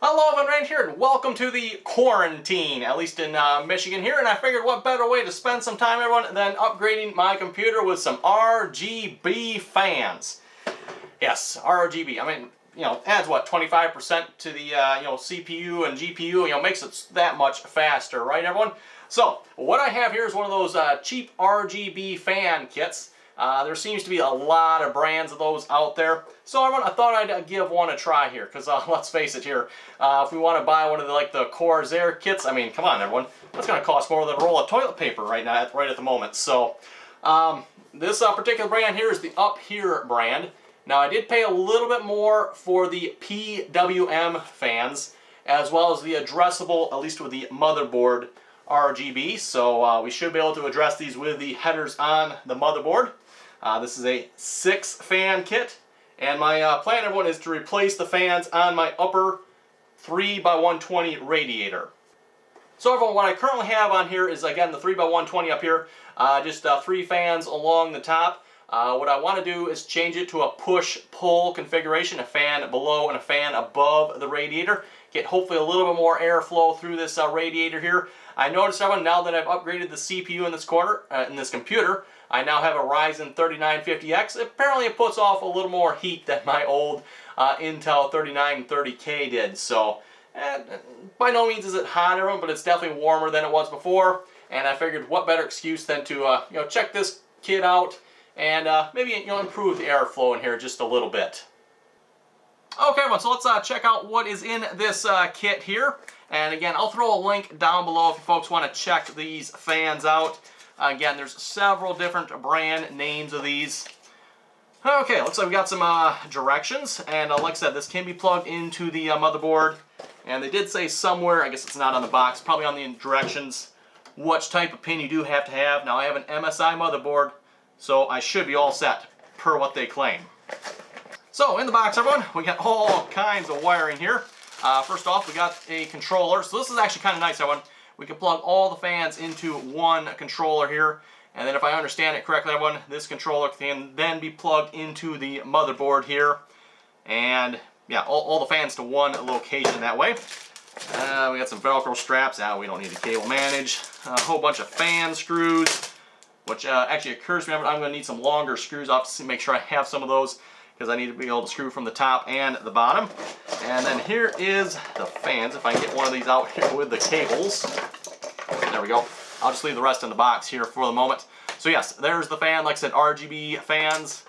Hello, everyone, Rand here, and welcome to the quarantine, at least in Michigan here, and I figured what better way to spend some time, everyone, than upgrading my computer with some RGB fans. Yes, RGB. I mean, adds what, 25% to the, CPU and GPU, makes it that much faster, right, everyone? So, what I have here is one of those cheap RGB fan kits. There seems to be a lot of brands of those out there. So I thought I'd give one a try here, because let's face it here, if we want to buy one of the Corsair kits, I mean, come on everyone, that's going to cost more than a roll of toilet paper right at the moment. So this particular brand here is the upHere brand. Now I did pay a little bit more for the PWM fans, as well as the addressable, at least with the motherboard RGB. So we should be able to address these with the headers on the motherboard. This is a 6-fan kit, and my plan, everyone, is to replace the fans on my upper 3x120 radiator. So everyone, what I currently have on here is, again, the 3x120 up here, just 3 fans along the top. What I want to do is change it to a push-pull configuration, a fan below and a fan above the radiator. Get hopefully a little bit more airflow through this radiator here. I noticed, everyone, now that I've upgraded the CPU in this computer, I now have a Ryzen 3950X. Apparently it puts off a little more heat than my old Intel 3930K did. So by no means is it hot, everyone, but it's definitely warmer than it was before. And I figured what better excuse than to check this kit out and maybe improve the airflow in here just a little bit. Okay, everyone, so let's check out what is in this kit here. And again, I'll throw a link down below if you folks want to check these fans out. Again, there's several different brand names of these. Okay, looks like we got some directions, and like I said, this can be plugged into the motherboard. And they did say somewhere, I guess it's not on the box, probably on the directions, which type of pin you do have to have. Now I have an MSI motherboard, so I should be all set per what they claim. So in the box, everyone, we got all kinds of wiring here. First off, we got a controller. So this is actually kind of nice, everyone. We can plug all the fans into one controller here. And then if I understand it correctly, everyone, this controller can then be plugged into the motherboard here. And yeah, all the fans to one location that way. We got some Velcro straps. Now we don't need to cable manage. A whole bunch of fan screws, which actually occurs to me, I'm going to need some longer screws. I'll have to make sure I have some of those, because I need to be able to screw from the top and the bottom. And then here is the fans, if I can get one of these out here with the cables. There we go. I'll just leave the rest in the box here for the moment. So yes, there's the fan, like I said, RGB fans.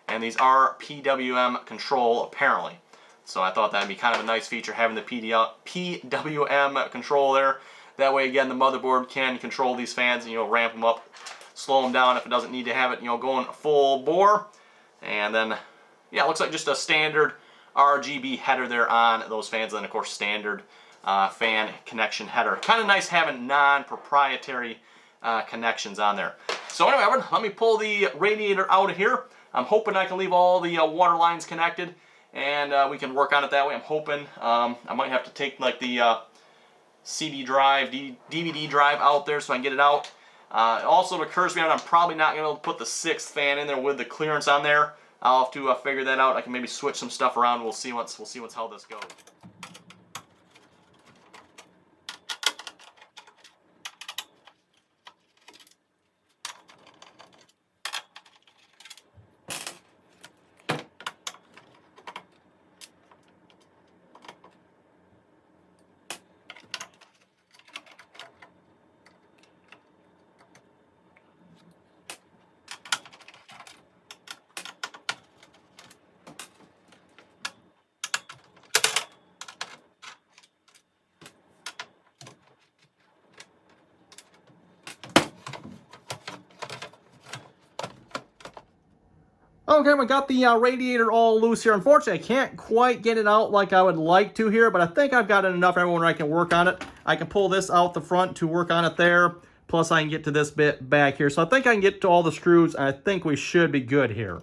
And these are PWM control, apparently. So I thought that'd be kind of a nice feature, having the PWM control there. That way, again, the motherboard can control these fans and, ramp them up, slow them down if it doesn't need to have it, going full bore. And then, yeah, it looks like just a standard RGB header there on those fans. And then, of course, standard fan connection header. Kind of nice having non-proprietary connections on there. So anyway, everyone, let me pull the radiator out of here. I'm hoping I can leave all the water lines connected, and we can work on it that way. I'm hoping I might have to take the CD drive, DVD drive out there so I can get it out. Also, it occurs to me that I'm probably not going to be able to put the 6th fan in there with the clearance on there. I'll have to figure that out. I can maybe switch some stuff around. We'll see how this goes. Okay, we got the radiator all loose here. Unfortunately, I can't quite get it out like I would like to here, but I think I've got enough everywhere I can work on it. I can pull this out the front to work on it there, plus I can get to this bit back here. So I think I can get to all the screws, and I think we should be good here.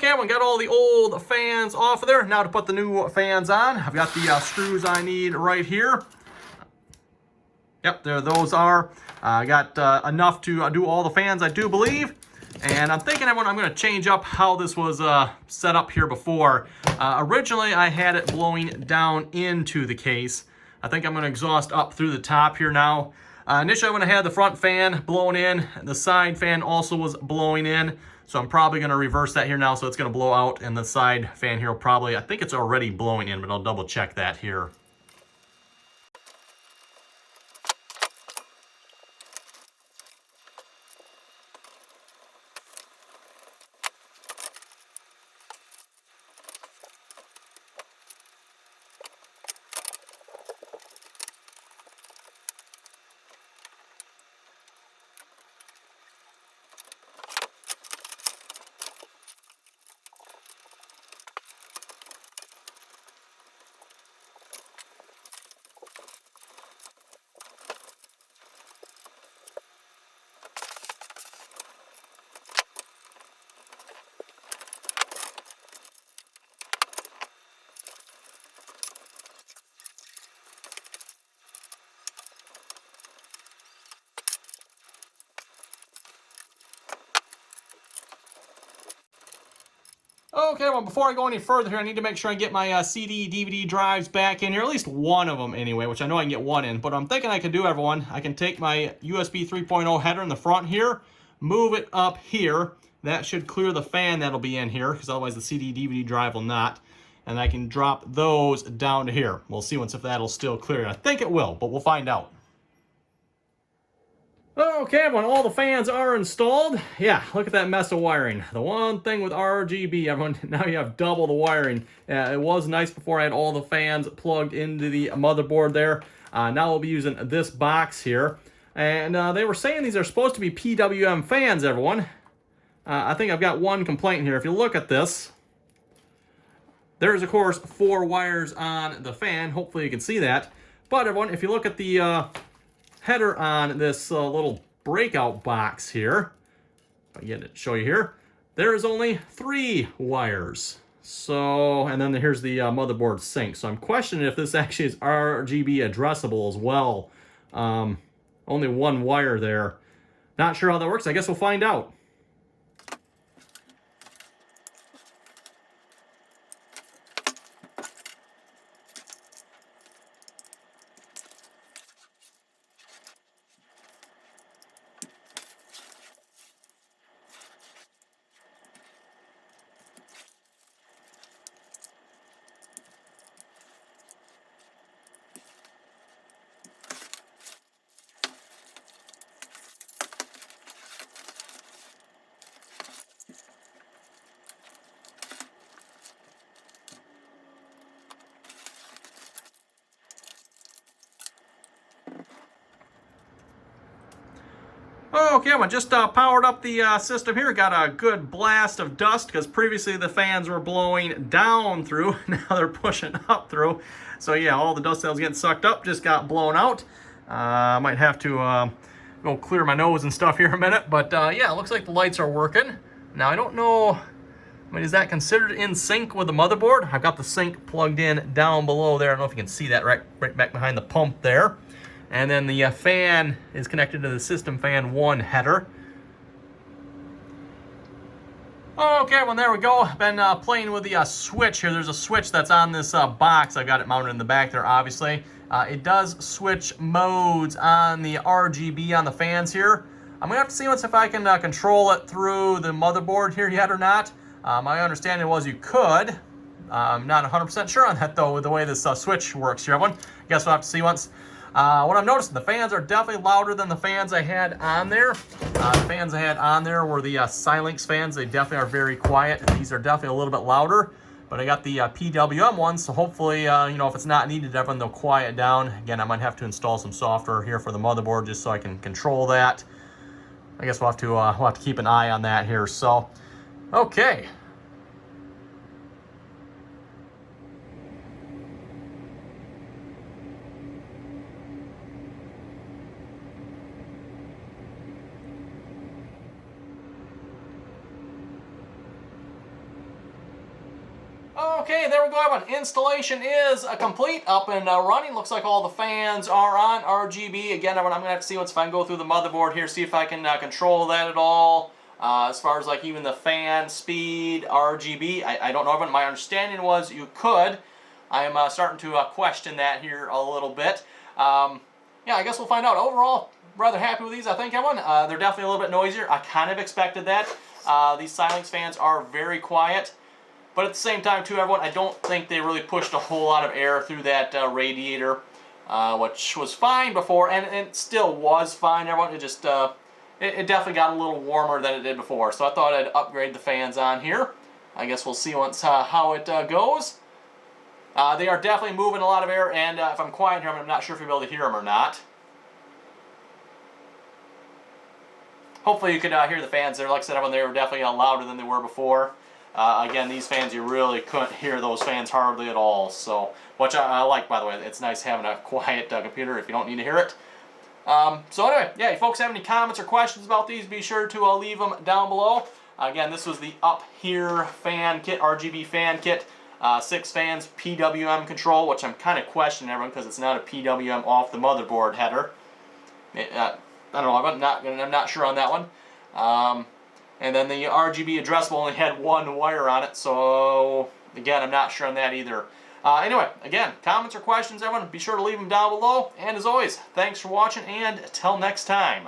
Okay, we got all the old fans off of there. Now to put the new fans on, I've got the screws I need right here. Yep, there those are. I got enough to do all the fans, I do believe. And I'm thinking I'm going to change up how this was set up here before. Originally, I had it blowing down into the case. I think I'm going to exhaust up through the top here now. Initially, when I had the front fan blowing in, the side fan also was blowing in. So I'm probably going to reverse that here now, so it's going to blow out, and the side fan here will probably, I think it's already blowing in, but I'll double check that here. Okay, well, before I go any further here, I need to make sure I get my CD, DVD drives back in here, at least one of them anyway, which I know I can get one in, but I'm thinking I can do, everyone. I can take my USB 3.0 header in the front here, move it up here. That should clear the fan that'll be in here, because otherwise the CD, DVD drive will not. And I can drop those down to here. We'll see once if that'll still clear it. I think it will, but we'll find out. Okay, everyone, all the fans are installed. Yeah, look at that mess of wiring. The one thing with RGB, everyone, now you have double the wiring. It was nice before I had all the fans plugged into the motherboard there. Now we'll be using this box here. And they were saying these are supposed to be PWM fans, everyone. I think I've got one complaint here. If you look at this, there's, of course, 4 wires on the fan. Hopefully you can see that. But, everyone, if you look at the header on this little breakout box here, if I get it to show you here, there is only 3 wires. So, and then here's the motherboard sink. So I'm questioning if this actually is RGB addressable as well. Only 1 wire there. Not sure how that works. I guess we'll find out. Okay, I just powered up the system here. Got a good blast of dust because previously the fans were blowing down through. Now they're pushing up through. So yeah, all the dust that was getting sucked up just got blown out. I might have to go clear my nose and stuff here in a minute. But yeah, it looks like the lights are working. Now I don't know, I mean, is that considered in sync with the motherboard? I've got the sink plugged in down below there. I don't know if you can see that right back behind the pump there. And then the fan is connected to the System Fan 1 header. Okay, well, there we go. I've been playing with the switch here. There's a switch that's on this box. I've got it mounted in the back there, obviously. It does switch modes on the RGB on the fans here. I'm going to have to see once if I can control it through the motherboard here yet or not. My understanding was you could. I'm not 100% sure on that, though, with the way this switch works here, everyone. I guess we'll have to see once. What I'm noticing, the fans are definitely louder than the fans I had on there. The fans I had on there were the SilenX fans. They definitely are very quiet. These are definitely a little bit louder. But I got the PWM ones, so hopefully, you know, if it's not needed, everyone, they'll quiet down. Again, I might have to install some software here for the motherboard just so I can control that. I guess we'll have to keep an eye on that here. So, okay. Okay, there we go, everyone. Installation is complete, up and running. Looks like all the fans are on RGB. Again, everyone, I'm going to have to see once if I can go through the motherboard here, see if I can control that at all. As far as like even the fan speed, RGB, I don't know, everyone. My understanding was you could. I'm starting to question that here a little bit. Yeah, I guess we'll find out. Overall, rather happy with these, I think, everyone. They're definitely a little bit noisier. I kind of expected that. These SilenX fans are very quiet. But at the same time, too, everyone, I don't think they really pushed a whole lot of air through that radiator, which was fine before, and it still was fine, everyone. It just, it definitely got a little warmer than it did before. So I thought I'd upgrade the fans on here. I guess we'll see once how it goes. They are definitely moving a lot of air, and if I'm quiet here, I'm not sure if you'll be able to hear them or not. Hopefully you could hear the fans there. Like I said, everyone, they were definitely louder than they were before. Again, these fans, you really couldn't hear those fans hardly at all. So, which I like, by the way. It's nice having a quiet computer if you don't need to hear it. So anyway, yeah, if you folks have any comments or questions about these, be sure to leave them down below. Again, this was the upHere fan kit, RGB fan kit. 6 fans, PWM control, which I'm kind of questioning, everyone, because it's not a PWM off the motherboard header. I don't know, I'm not sure on that one. And then the RGB addressable only had 1 wire on it, so again, I'm not sure on that either. Anyway, again, comments or questions, everyone, be sure to leave them down below. And as always, thanks for watching, and till next time.